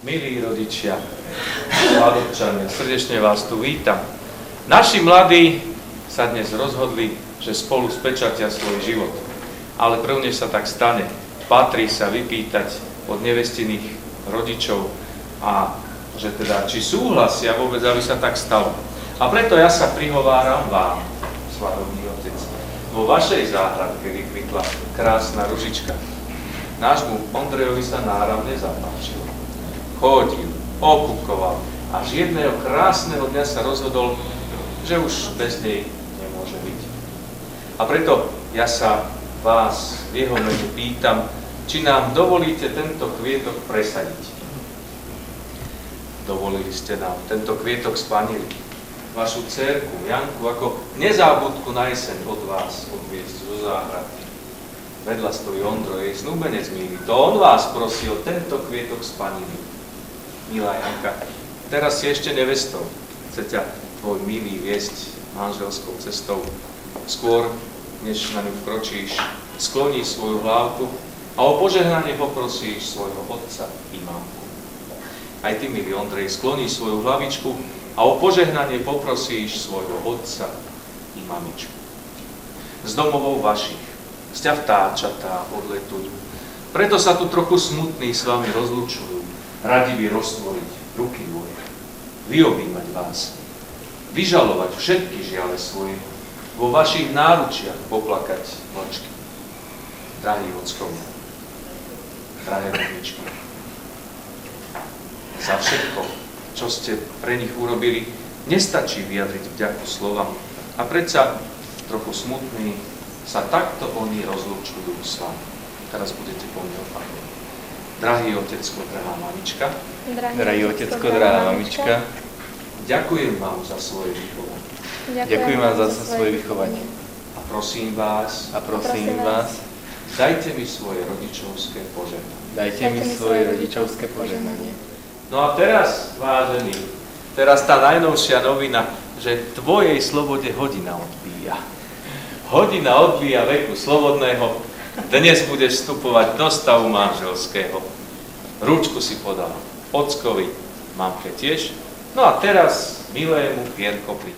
Milí rodičia, svadobčania, srdečne vás tu vítam. Naši mladí sa dnes rozhodli, že spolu spečatia svoj život. Ale prv než sa tak stane, patrí sa vypýtať od nevestiných rodičov a že teda, či súhlasia vôbec, aby sa tak stalo. A preto ja sa prihováram vám, svadobný otec. Vo vašej záhradke vykvitla krásna ružička. Nášmu Ondrejovi sa náramne zapáčilo. Chodil, okukoval, až jedného krásneho dňa sa rozhodol, že už bez nej nemôže byť. A preto ja sa vás v jeho mene pýtam, či nám dovolíte tento kvietok presadiť. Dovolili ste nám tento kvietok spanili, vašu dcérku Janku ako nezábudku na jeseň od vás odviesť zo záhradky. Vedľa stojí Ondro, jej snúbenec milý. To on vás prosil tento kvietok spanili. Milá Janka, teraz si ešte nevestou. Chce ťa tvoj milý viesť manželskou cestou. Skôr, než na ňu vkročíš, skloní svoju hlávku a o požehnanie poprosíš svojho otca i mamku. Aj ty, milý Ondrej, skloní svoju hlavičku a o požehnanie poprosíš svojho otca i mamičku. Z domovov vašich sťa vtáčatá odletujú. Preto sa tu trochu smutní s vami rozlučujú. Radi by roztvoriť ruky moje, vyobímať vás, vyžalovať všetky žiale svoje, vo vašich náručiach poplakať mlčky. Drahí ockovia, drahé mamičky, za všetko, čo ste pre nich urobili, nestačí vyjadriť vďaku slovám a predsa trochu smutní sa takto oni rozlučujú s vami. Teraz budete po mne opakovať. Drahý otecko, drahá mamička. Drahý otecko, drahá mamička. Ďakujem vám za svoje vychovanie. Ďakujem vám za svoje vychovanie. A prosím vás, dajte mi svoje rodičovské požehnanie. Dajte mi svoje rodičovské požehnanie. No a teraz, vážení, teraz tá najnovšia novina, že tvojej slobode hodina odbíja. Hodina odbíja veku slobodného. Dnes budeš vstupovať do stavu manželského. Rúčku si podal ockovi, mamke tiež. No a teraz milému Pierkovi.